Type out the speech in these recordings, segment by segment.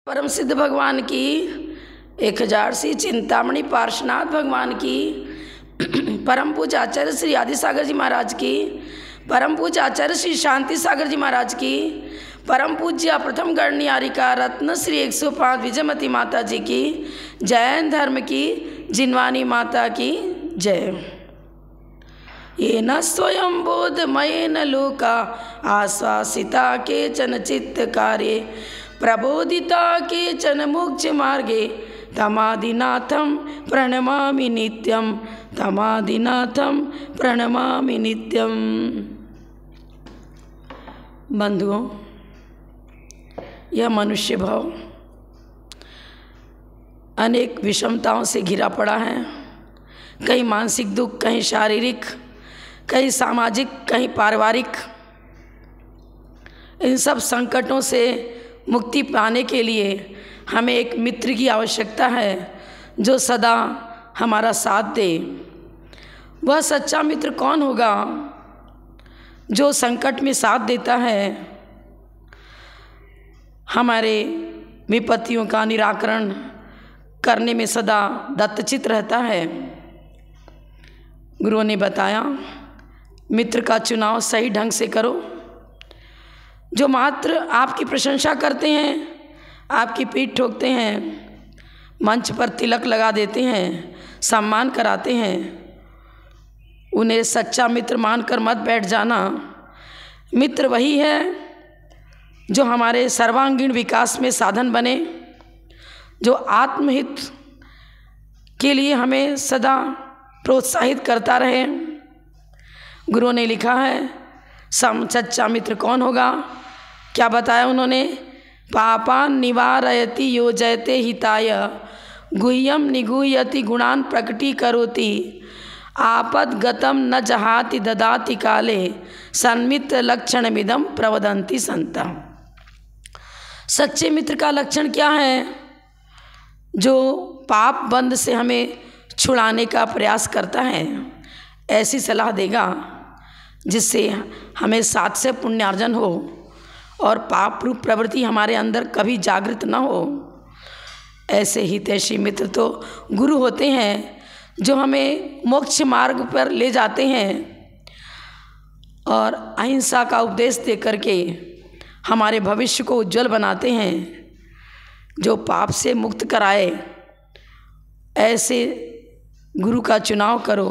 परम सिद्ध भगवान की 1000 सी चिंतामणि पार्श्वनाथ भगवान की परम पूज्य आचार्य श्री आदि सागर जी महाराज की परम पूज्य आचार्य श्री शांति सागर जी महाराज की परम पूज्य प्रथम गणनियारिका रत्न श्री 105 विजयमती माता जी की जैन धर्म की जिनवानी माता की जय। ये न स्वयं बोधमयेन लोका आश्वासिता केचन चित्तकार्ये प्रबोधिता केचन मोक्ष मार्गे तमादिनाथं प्रणमामि नित्यं तमादिनाथं प्रणमामि नित्यं। बंधुओं, यह मनुष्य भाव अनेक विषमताओं से घिरा पड़ा है। कहीं मानसिक दुख, कहीं शारीरिक, कहीं सामाजिक, कहीं पारिवारिक। इन सब संकटों से मुक्ति पाने के लिए हमें एक मित्र की आवश्यकता है जो सदा हमारा साथ दे। वह सच्चा मित्र कौन होगा जो संकट में साथ देता है, हमारे विपत्तियों का निराकरण करने में सदा दत्तचित रहता है। गुरुओं ने बताया, मित्र का चुनाव सही ढंग से करो। जो मात्र आपकी प्रशंसा करते हैं, आपकी पीठ ठोकते हैं, मंच पर तिलक लगा देते हैं, सम्मान कराते हैं, उन्हें सच्चा मित्र मानकर मत बैठ जाना। मित्र वही है जो हमारे सर्वांगीण विकास में साधन बने, जो आत्महित के लिए हमें सदा प्रोत्साहित करता रहे। गुरुओं ने लिखा है, सच्चा मित्र कौन होगा। क्या बताया उन्होंने, पापान निवारयति योजयते हिताय गुह्यम निगूह्यति गुणान प्रकटीकरोति आपद गतम न जहाति ददाति काले सन्मित्र लक्षणमिदं प्रवदन्ति संता। सच्चे मित्र का लक्षण क्या है? जो पाप बंध से हमें छुड़ाने का प्रयास करता है, ऐसी सलाह देगा जिससे हमें साथ से पुण्यार्जन हो और पाप रूप प्रवृत्ति हमारे अंदर कभी जागृत न हो। ऐसे हितैषी मित्र तो गुरु होते हैं जो हमें मोक्ष मार्ग पर ले जाते हैं और अहिंसा का उपदेश दे करके हमारे भविष्य को उज्जवल बनाते हैं, जो पाप से मुक्त कराए। ऐसे गुरु का चुनाव करो,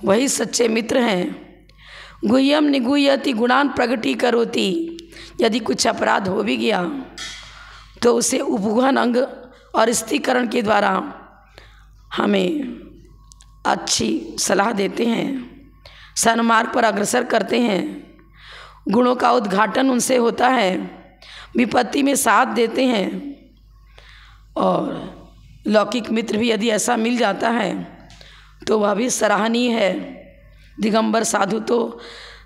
वही सच्चे मित्र हैं। गुह्यम निगूह्यति गुणान प्रकटीकरोति। यदि कुछ अपराध हो भी गया तो उसे उपगहन अंग और स्थिरीकरण के द्वारा हमें अच्छी सलाह देते हैं, सन्मार्ग पर अग्रसर करते हैं। गुणों का उद्घाटन उनसे होता है, विपत्ति में साथ देते हैं। और लौकिक मित्र भी यदि ऐसा मिल जाता है तो वह भी सराहनीय है। दिगंबर साधु तो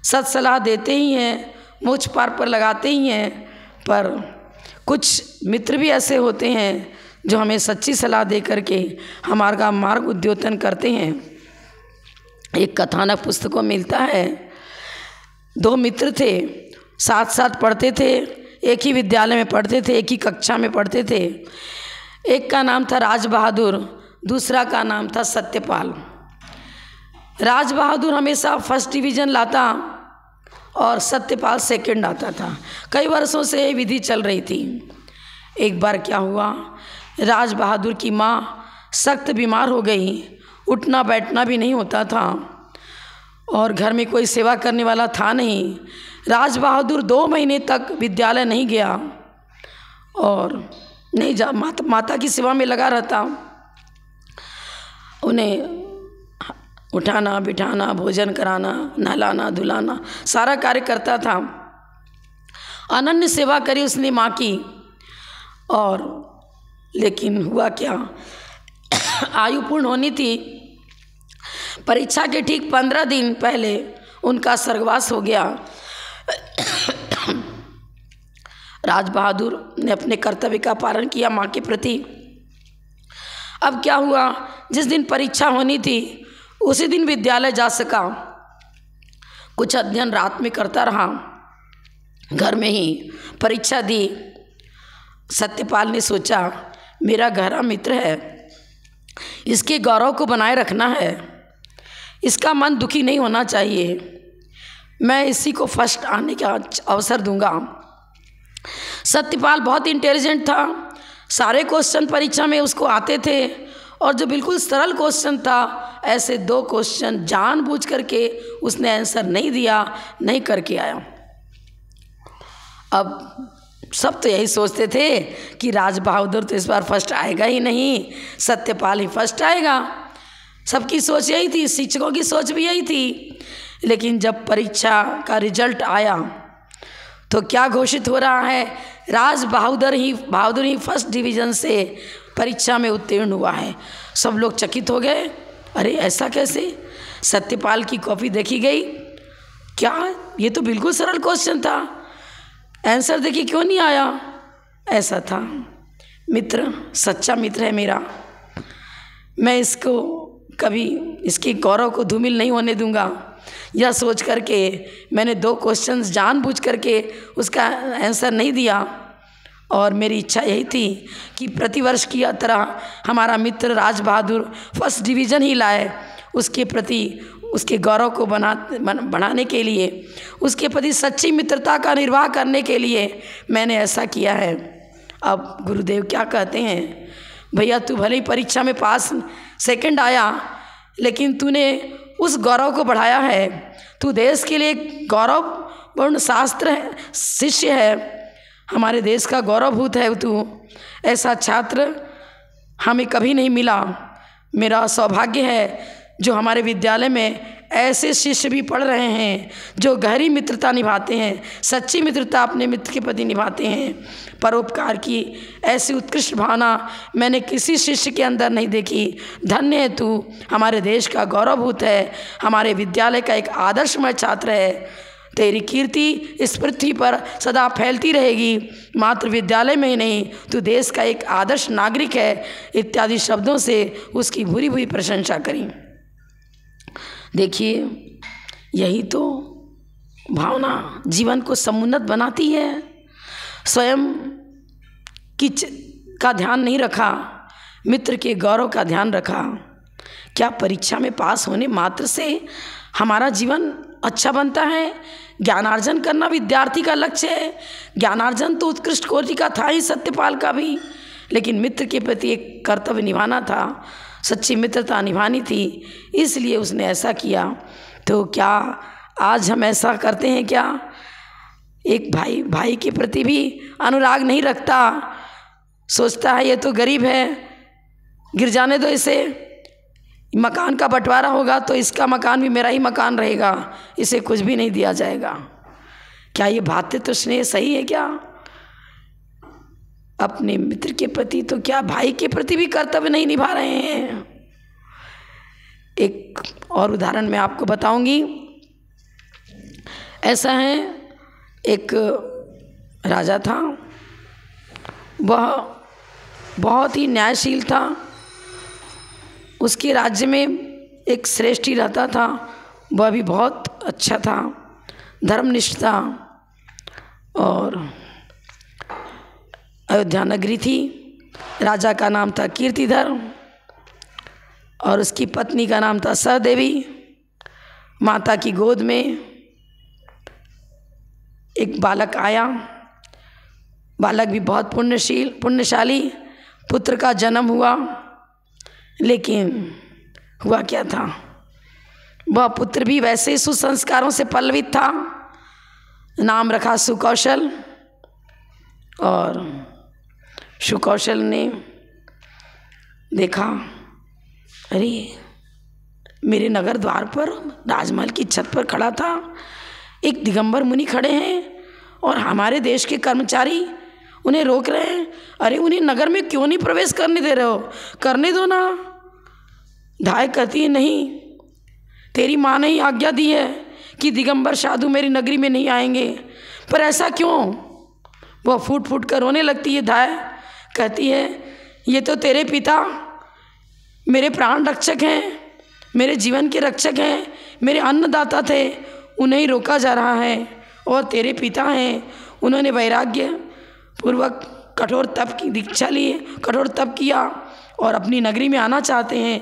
सत्सलाह देते ही हैं, मोक्ष पार पर लगाते ही हैं, पर कुछ मित्र भी ऐसे होते हैं जो हमें सच्ची सलाह दे करके हमारा मार्ग उद्योतन करते हैं। एक कथानक पुस्तकों में मिलता है, 2 मित्र थे, साथ साथ पढ़ते थे, एक ही विद्यालय में पढ़ते थे, एक ही कक्षा में पढ़ते थे। एक का नाम था राज बहादुर, दूसरा का नाम था सत्यपाल। राज बहादुर हमेशा फर्स्ट डिवीज़न लाता और सत्यपाल सेकंड आता था। कई वर्षों से ये विधि चल रही थी। एक बार क्या हुआ, राज बहादुर की माँ सख्त बीमार हो गई, उठना बैठना भी नहीं होता था और घर में कोई सेवा करने वाला था नहीं। राज बहादुर 2 महीने तक विद्यालय नहीं गया और नहीं जा माता की सेवा में लगा रहता। उन्हें उठाना बिठाना, भोजन कराना, नहलाना धुलाना, सारा कार्य करता था। अनन्य सेवा करी उसने माँ की। और लेकिन हुआ क्या, आयु पूर्ण होनी थी, परीक्षा के ठीक 15 दिन पहले उनका स्वर्गवास हो गया। राज बहादुर ने अपने कर्तव्य का पालन किया माँ के प्रति। अब क्या हुआ, जिस दिन परीक्षा होनी थी उसी दिन विद्यालय जा सका। कुछ अध्ययन रात में करता रहा, घर में ही परीक्षा दी सत्यपाल ने सोचा मेरा गहरा मित्र है, इसके गौरव को बनाए रखना है, इसका मन दुखी नहीं होना चाहिए, मैं इसी को फर्स्ट आने का अवसर दूंगा। सत्यपाल बहुत इंटेलिजेंट था, सारे क्वेश्चन परीक्षा में उसको आते थे और जो बिल्कुल सरल क्वेश्चन था ऐसे 2 क्वेश्चन जानबूझ करके उसने आंसर नहीं दिया, नहीं करके आया। अब सब तो यही सोचते थे कि राज बहादुर तो इस बार फर्स्ट आएगा ही नहीं, सत्यपाल ही फर्स्ट आएगा। सबकी सोच यही थी, शिक्षकों की सोच भी यही थी। लेकिन जब परीक्षा का रिजल्ट आया तो क्या घोषित हो रहा है, राज बहादुर ही फर्स्ट डिवीज़न से परीक्षा में उत्तीर्ण हुआ है। सब लोग चकित हो गए, अरे ऐसा कैसे? सत्यपाल की कॉपी देखी गई, क्या ये तो बिल्कुल सरल क्वेश्चन था, आंसर देखिए क्यों नहीं आया? ऐसा था। मित्र सच्चा मित्र है मेरा, मैं इसको कभी इसके गौरव को धूमिल नहीं होने दूंगा। यह सोच करके मैंने 2 क्वेश्चंस जानबूझ करके उसका आंसर नहीं दिया और मेरी इच्छा यही थी कि प्रतिवर्ष की तरह हमारा मित्र राज बहादुर फर्स्ट डिवीज़न ही लाए। उसके प्रति उसके गौरव को बढ़ाने के लिए, उसके प्रति सच्ची मित्रता का निर्वाह करने के लिए मैंने ऐसा किया है। अब गुरुदेव क्या कहते हैं, भैया तू भले ही परीक्षा में पास सेकंड आया, लेकिन तूने उस गौरव को बढ़ाया है, तू देश के लिए गौरवपूर्ण शास्त्र है, शिष्य है, हमारे देश का गौरवभूत है तू। ऐसा छात्र हमें कभी नहीं मिला। मेरा सौभाग्य है जो हमारे विद्यालय में ऐसे शिष्य भी पढ़ रहे हैं जो गहरी मित्रता निभाते हैं, सच्ची मित्रता अपने मित्र के प्रति निभाते हैं। परोपकार की ऐसी उत्कृष्ट भावना मैंने किसी शिष्य के अंदर नहीं देखी। धन्य है तू, हमारे देश का गौरवभूत है, हमारे विद्यालय का एक आदर्शमय छात्र है। तेरी कीर्ति इस पृथ्वी पर सदा फैलती रहेगी, मात्र विद्यालय में ही नहीं, तू देश का एक आदर्श नागरिक है, इत्यादि शब्दों से उसकी भूरी भूरी प्रशंसा करी। देखिए यही तो भावना जीवन को समुन्नत बनाती है। स्वयं का ध्यान नहीं रखा, मित्र के गौरव का ध्यान रखा। क्या परीक्षा में पास होने मात्र से हमारा जीवन अच्छा बनता है? ज्ञानार्जन करना विद्यार्थी का लक्ष्य है। ज्ञानार्जन तो उत्कृष्ट कोटि का था ही सत्यपाल का भी, लेकिन मित्र के प्रति एक कर्तव्य निभाना था, सच्ची मित्रता निभानी थी, इसलिए उसने ऐसा किया। तो क्या आज हम ऐसा करते हैं क्या? एक भाई के प्रति भी अनुराग नहीं रखता, सोचता है ये तो गरीब है, गिर जाने दो इसे, मकान का बंटवारा होगा तो इसका मकान भी मेरा ही मकान रहेगा, इसे कुछ भी नहीं दिया जाएगा। क्या ये भातृत्व स्नेह सही है क्या? अपने मित्र के प्रति तो क्या भाई के प्रति भी कर्तव्य नहीं निभा रहे हैं। एक और उदाहरण मैं आपको बताऊंगी। ऐसा है, एक राजा था, वह बहुत ही न्यायशील था। उसके राज्य में एक श्रेष्ठी रहता था, वह भी बहुत अच्छा था, धर्मनिष्ठ था। और अयोध्या नगरी थी, राजा का नाम था कीर्तिधर और उसकी पत्नी का नाम था सहदेवी। माता की गोद में एक बालक आया, बालक भी बहुत पुण्यशाली, पुत्र का जन्म हुआ। लेकिन हुआ क्या था, वह पुत्र भी वैसे ही सुसंस्कारों से पल्लवित था। नाम रखा सुकौशल, और सुकौशल ने देखा, अरे मेरे नगर द्वार पर राजमहल की छत पर खड़ा था एक दिगंबर मुनि खड़े हैं और हमारे देश के कर्मचारी उन्हें रोक रहे हैं। अरे उन्हें नगर में क्यों नहीं प्रवेश करने दे रहे हो? करने दो ना। धाय कहती है, नहीं, तेरी माँ ने ही आज्ञा दी है कि दिगंबर साधु मेरी नगरी में नहीं आएंगे। पर ऐसा क्यों? वह फूट फूट कर रोने लगती है। धाय कहती है, ये तो तेरे पिता मेरे प्राण रक्षक हैं, मेरे जीवन के रक्षक हैं, मेरे अन्नदाता थे, उन्हें ही रोका जा रहा है। और तेरे पिता हैं, उन्होंने वैराग्य पूर्वक कठोर तप की दीक्षा लिए, कठोर तप किया और अपनी नगरी में आना चाहते हैं।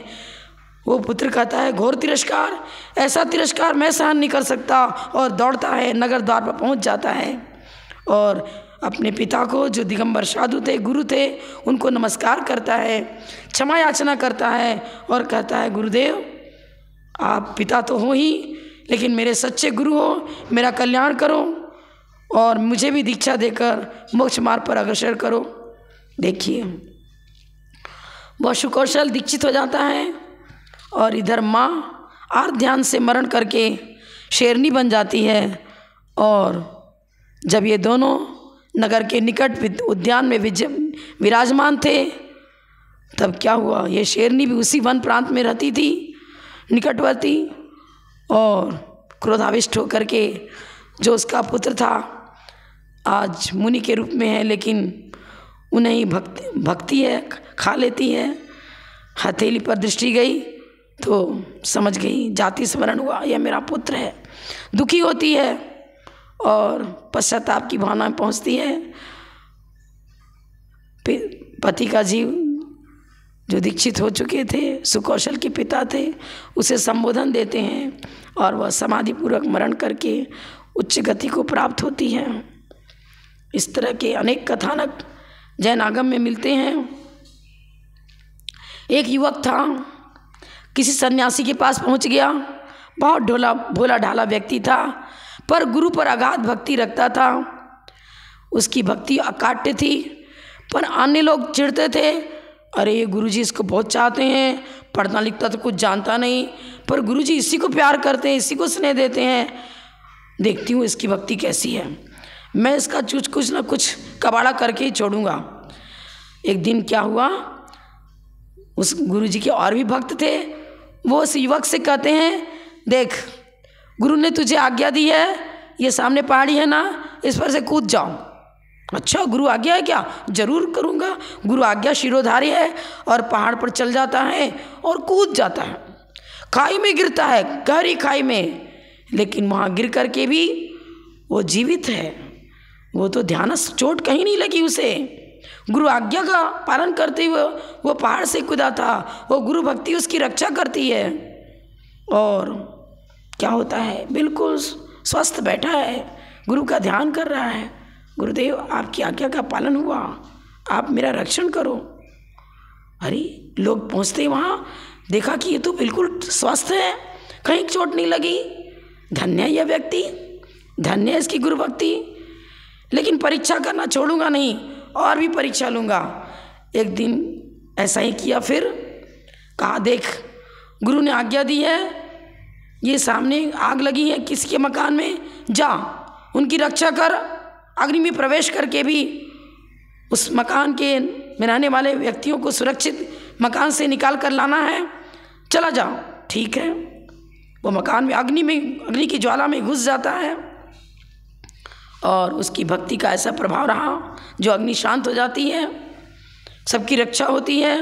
वो पुत्र कहता है घोर तिरस्कार, ऐसा तिरस्कार मैं सहन नहीं कर सकता, और दौड़ता है नगर द्वार पर पहुंच जाता है और अपने पिता को, जो दिगंबर साधु थे, गुरु थे, उनको नमस्कार करता है, क्षमा याचना करता है और कहता है गुरुदेव आप पिता तो हो ही, लेकिन मेरे सच्चे गुरु हो, मेरा कल्याण करो और मुझे भी दीक्षा देकर मोक्ष मार्ग पर अग्रसर करो। देखिए वह सुकौशल दीक्षित हो जाता है और इधर माँ आर्त ध्यान से मरण करके शेरनी बन जाती है। और जब ये दोनों नगर के निकट उद्यान में विराजमान थे, तब क्या हुआ, ये शेरनी भी उसी वन प्रांत में रहती थी निकटवर्ती, और क्रोधाविष्ट होकर के जो उसका पुत्र था आज मुनि के रूप में है, लेकिन उन्हें ही भक्ति है, खा लेती है। हथेली पर दृष्टि गई तो समझ गई, जाति स्मरण हुआ, यह मेरा पुत्र है। दुखी होती है और पश्चाताप की भावना में पहुंचती है। पति का जीव जो दीक्षित हो चुके थे, सुकौशल के पिता थे, उसे संबोधन देते हैं और वह समाधिपूर्वक मरण करके उच्च गति को प्राप्त होती है। इस तरह के अनेक कथानक जैन आगम में मिलते हैं। एक युवक था, किसी सन्यासी के पास पहुंच गया, बहुत भोला ढाला व्यक्ति था, पर गुरु पर अगाध भक्ति रखता था। उसकी भक्ति अकाट्य थी, पर अन्य लोग चिढ़ते थे, अरे ये गुरुजी इसको बहुत चाहते हैं, पढ़ना लिखता तो कुछ जानता नहीं, पर गुरुजी इसी को प्यार करते हैं, इसी को स्नेह देते हैं, देखती हूँ इसकी भक्ति कैसी है, मैं इसका कुछ ना कुछ कबाड़ा करके ही छोड़ूंगा। एक दिन क्या हुआ, उस गुरुजी के और भी भक्त थे, वो उस युवक से कहते हैं देख गुरु ने तुझे आज्ञा दी है, ये सामने पहाड़ी है ना, इस पर से कूद जाओ। अच्छा गुरु आज्ञा है क्या, जरूर करूँगा। गुरु आज्ञा शिरोधारी है और पहाड़ पर चल जाता है और कूद जाता है, खाई में गिरता है, गहरी खाई में, लेकिन वहाँ गिर कर के भी वो जीवित है। वो तो ध्यानस्थ, चोट कहीं नहीं लगी उसे, गुरु आज्ञा का पालन करते हुए वो पहाड़ से कूदा था। वो गुरु भक्ति उसकी रक्षा करती है और क्या होता है, बिल्कुल स्वस्थ बैठा है, गुरु का ध्यान कर रहा है। गुरुदेव आपकी आज्ञा का पालन हुआ, आप मेरा रक्षण करो। अरे लोग पहुँचते वहाँ, देखा कि ये तो बिल्कुल स्वस्थ है, कहीं चोट नहीं लगी, धन्य है यह व्यक्ति, धन्य है इसकी गुरु भक्ति, लेकिन परीक्षा करना छोड़ूंगा नहीं, और भी परीक्षा लूँगा। एक दिन ऐसा ही किया, फिर कहा देख गुरु ने आज्ञा दी है, ये सामने आग लगी है किसी के मकान में, जा उनकी रक्षा कर, अग्नि में प्रवेश करके भी उस मकान के में रहने वाले व्यक्तियों को सुरक्षित मकान से निकाल कर लाना है, चला जाओ। ठीक है, वो मकान में अग्नि की ज्वाला में घुस जाता है और उसकी भक्ति का ऐसा प्रभाव रहा जो अग्नि शांत हो जाती है, सबकी रक्षा होती है।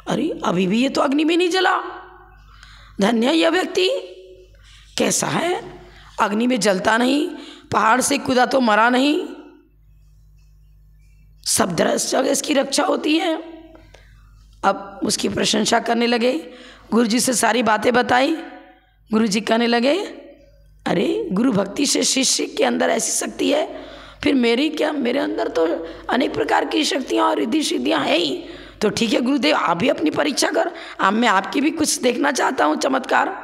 अरे अभी भी ये तो अग्नि में नहीं जला, धन्य यह व्यक्ति, कैसा है, अग्नि में जलता नहीं, पहाड़ से कूदा तो मरा नहीं, सब जगह इसकी रक्षा होती है। अब उसकी प्रशंसा करने लगे, गुरुजी से सारी बातें बताई। गुरुजी कहने लगे अरे गुरु भक्ति से शिष्य के अंदर ऐसी शक्ति है, फिर मेरी क्या, मेरे अंदर तो अनेक प्रकार की शक्तियाँ और रिद्धि सिद्धियाँ हैं ही। तो ठीक है गुरुदेव, आप भी अपनी परीक्षा कर, अब मैं आपकी भी कुछ देखना चाहता हूँ चमत्कार।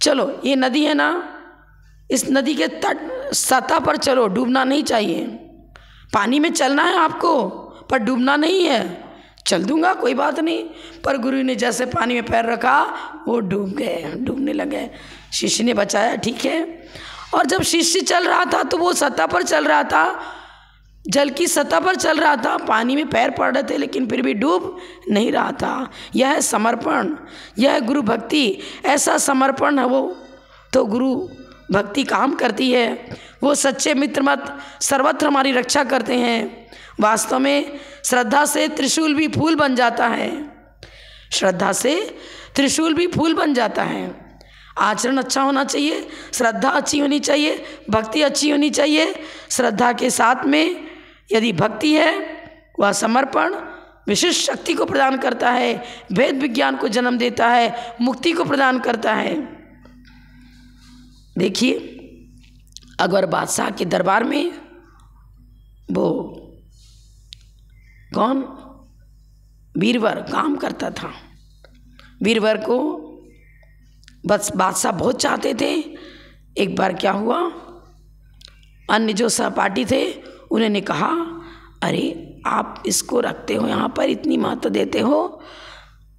चलो ये नदी है ना, इस नदी के तट सतह पर चलो, डूबना नहीं चाहिए, पानी में चलना है आपको पर डूबना नहीं है। चल दूंगा, कोई बात नहीं। पर गुरु ने जैसे पानी में पैर रखा वो डूब गए, डूबने लगे। शिष्य ने बचाया, ठीक है। और जब शिष्य चल रहा था तो वो सतह पर चल रहा था, जल की सतह पर चल रहा था, पानी में पैर पड़ रहे थे लेकिन फिर भी डूब नहीं रहा था। यह है समर्पण, यह है गुरु भक्ति। ऐसा समर्पण है वो तो गुरु भक्ति काम करती है। वो सच्चे मित्र मत सर्वत्र हमारी रक्षा करते हैं। वास्तव में श्रद्धा से त्रिशूल भी फूल बन जाता है, श्रद्धा से त्रिशूल भी फूल बन जाता है। आचरण अच्छा होना चाहिए, श्रद्धा अच्छी होनी चाहिए, भक्ति अच्छी होनी चाहिए। श्रद्धा के साथ में यदि भक्ति है वह समर्पण विशिष्ट शक्ति को प्रदान करता है, वेद विज्ञान को जन्म देता है, मुक्ति को प्रदान करता है। देखिए अकबर बादशाह के दरबार में वो कौन बीरबल काम करता था। बीरबल को बस बादशाह बहुत चाहते थे। एक बार क्या हुआ, अन्य जो सहपाठी थे उन्होंने कहा, अरे आप इसको रखते हो यहाँ पर, इतनी महत्व देते हो,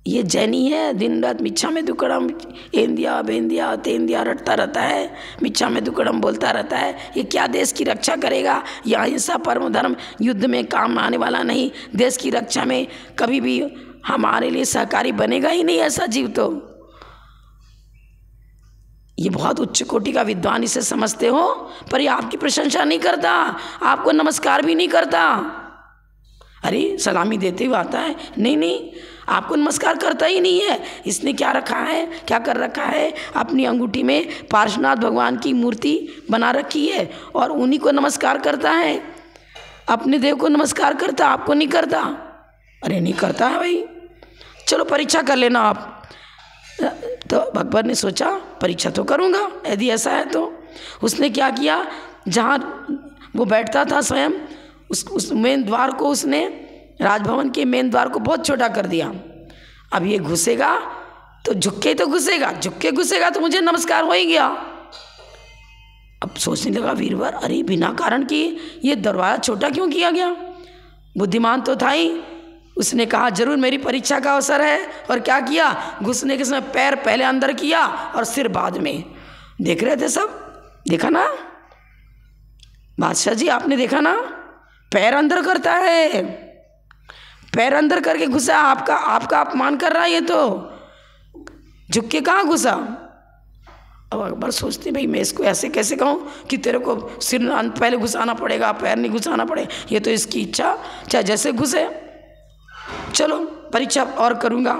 ये जैनी है, दिन रात मिच्छा में दुक्कड़म एंदिया बेंदिया तेंदिया रटता रहता है, मिच्छा में दुक्कड़म बोलता रहता है, ये क्या देश की रक्षा करेगा? यह अहिंसा परम धर्म युद्ध में काम आने वाला नहीं, देश की रक्षा में कभी भी हमारे लिए सहकारी बनेगा ही नहीं ऐसा जीव। तो ये बहुत उच्च कोटि का विद्वान इसे समझते हो, पर ये आपकी प्रशंसा नहीं करता, आपको नमस्कार भी नहीं करता। अरे सलामी देते हुए आता है, नहीं आपको नमस्कार करता ही नहीं है। इसने क्या रखा है, क्या कर रखा है, अपनी अंगूठी में पार्श्वनाथ भगवान की मूर्ति बना रखी है और उन्हीं को नमस्कार करता है, अपने देव को नमस्कार करता, आपको नहीं करता। अरे नहीं करता है भाई, चलो परीक्षा कर लेना आप। तो अकबर ने सोचा परीक्षा तो करूँगा यदि ऐसा है तो। उसने क्या किया, जहाँ वो बैठता था स्वयं उस मेन द्वार को उसने, राजभवन के मेन द्वार को बहुत छोटा कर दिया। अब ये घुसेगा तो झुक के तो घुसेगा, झुक के घुसेगा तो मुझे नमस्कार हो ही गया। अब सोचने लगा बीरबल, अरे बिना कारण की ये दरवाज़ा छोटा क्यों किया गया? बुद्धिमान तो था ही, उसने कहा जरूर मेरी परीक्षा का अवसर है, और क्या किया, घुसने के समय पैर पहले अंदर किया और सिर बाद में। देख रहे थे सब, देखा ना बादशाह जी, आपने देखा ना, पैर अंदर करता है, पैर अंदर करके घुसा, आपका अपमान कर रहा है ये तो, झुक के कहाँ घुसा। अब अकबर सोचते भाई मैं इसको ऐसे कैसे कहूँ कि तेरे को सिर पहले घुसाना पड़ेगा, पैर नहीं घुसाना पड़ेगा, ये तो इसकी इच्छा, चाहे जैसे घुसे, चलो परीक्षा और करूँगा।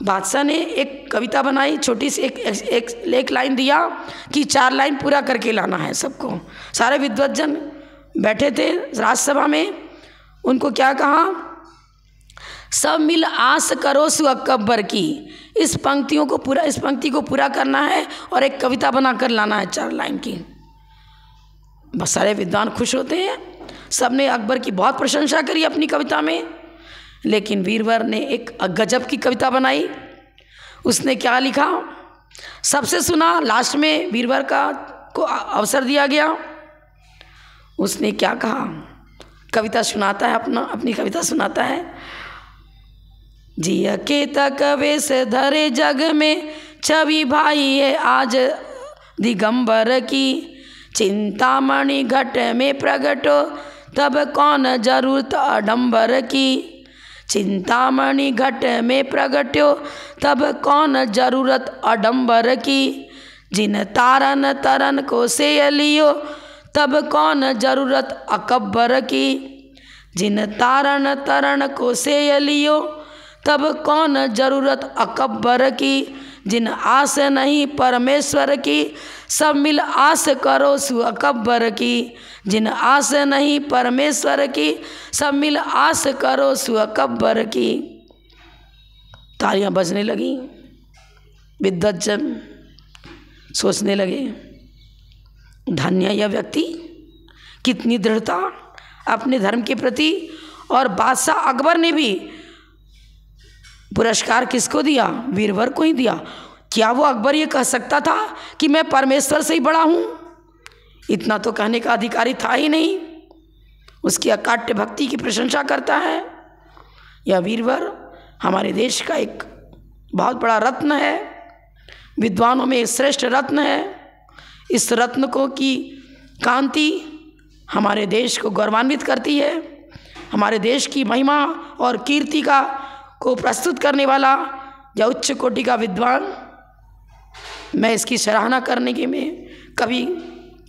बादशाह ने एक कविता बनाई छोटी सी, एक लाइन दिया कि 4 लाइन पूरा करके लाना है सबको। सारे विद्वज्जन बैठे थे राजसभा में, उनको क्या कहा, सब मिल आस करो सु अकबर की। इस पंक्ति को पूरा करना है और एक कविता बनाकर लाना है 4 लाइन की। बस सारे विद्वान खुश होते हैं, सबने अकबर की बहुत प्रशंसा करी अपनी कविता में। लेकिन बीरबल ने एक गजब की कविता बनाई। उसने क्या लिखा, सबसे सुना, लास्ट में बीरबल को अवसर दिया गया। उसने क्या कहा, कविता सुनाता है, अपनी कविता सुनाता है। जिया के तक वेश धरे जग में, छवि भाई है आज दिगंबर की। चिंतामणि घट में प्रगटो, तब कौन जरूरत आडंबर की। चिंतामणि घट में प्रगट्यो, तब कौन जरूरत आडंबर की। जिन तारन तरन को से लियो, तब कौन जरूरत अकबर की। जिन तारन तरन को से लियो, तब कौन जरूरत अकबर की। जिन आस नहीं परमेश्वर की, सब मिल आस करो सु अकबर की। जिन आस नहीं परमेश्वर की, सब मिल आस करो सु अकबर की। तालियां बजने लगी, विद्वज्जन सोचने लगे, धन्य यह व्यक्ति, कितनी दृढ़ता अपने धर्म के प्रति। और बादशाह अकबर ने भी पुरस्कार किसको दिया, बीरबल को ही दिया। क्या वो अकबर ये कह सकता था कि मैं परमेश्वर से ही बड़ा हूँ? इतना तो कहने का अधिकारी था ही नहीं। उसकी अकाट्य भक्ति की प्रशंसा करता है। यह बीरबल हमारे देश का एक बहुत बड़ा रत्न है, विद्वानों में श्रेष्ठ रत्न है। इस रत्न को की कांति हमारे देश को गौरवान्वित करती है। हमारे देश की महिमा और कीर्ति को प्रस्तुत करने वाला या उच्च कोटि का विद्वान, मैं इसकी सराहना करने के में कभी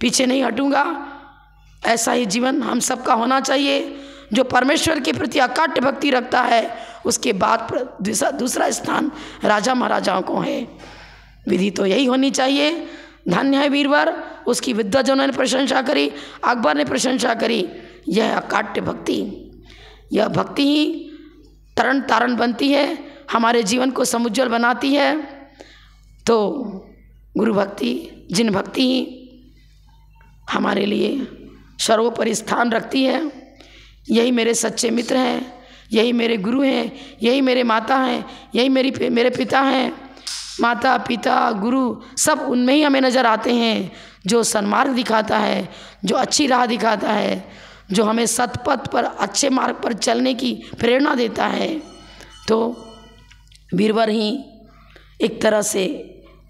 पीछे नहीं हटूंगा। ऐसा ही जीवन हम सबका होना चाहिए। जो परमेश्वर के प्रति अकाट्य भक्ति रखता है, उसके बाद दूसरा स्थान राजा महाराजाओं को है। विधि तो यही होनी चाहिए। धन्य है बीरबल, उसकी विद्वज्जनों ने प्रशंसा करी, अकबर ने प्रशंसा करी। यह अकाट्य भक्ति, यह भक्ति ही तरण तारण बनती है, हमारे जीवन को समुज्ज्वल बनाती है। तो गुरु भक्ति, जिन भक्ति ही हमारे लिए सर्वोपरि स्थान रखती है, यही मेरे सच्चे मित्र हैं, यही मेरे गुरु हैं, यही मेरे माता हैं, यही मेरे पिता हैं। माता पिता गुरु सब उनमें ही हमें नज़र आते हैं, जो सन्मार्ग दिखाता है, जो अच्छी राह दिखाता है, जो हमें सतपथ पर अच्छे मार्ग पर चलने की प्रेरणा देता है। तो बीरबल ही एक तरह से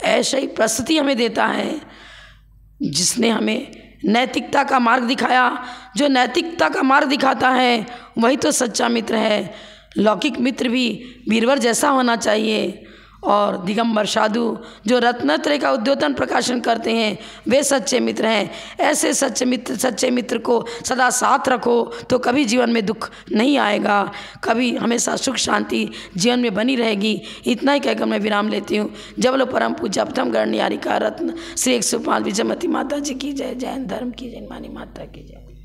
ऐसा ही प्रस्तुति हमें देता है, जिसने हमें नैतिकता का मार्ग दिखाया। जो नैतिकता का मार्ग दिखाता है वही तो सच्चा मित्र है। लौकिक मित्र भी बीरबल जैसा होना चाहिए, और दिगंबर साधु जो रत्नत्रय का उद्योतन प्रकाशन करते हैं वे सच्चे मित्र हैं। ऐसे सच्चे मित्र को सदा साथ रखो तो कभी जीवन में दुख नहीं आएगा, कभी हमेशा सुख शांति जीवन में बनी रहेगी। इतना ही कहकर मैं विराम लेती हूँ। जब लो परम पूजा प्रथम गणनियारिका रत्न श्री 105 विजयमती माता जी की जय। जैन धर्म की जय, मानी माता की जय।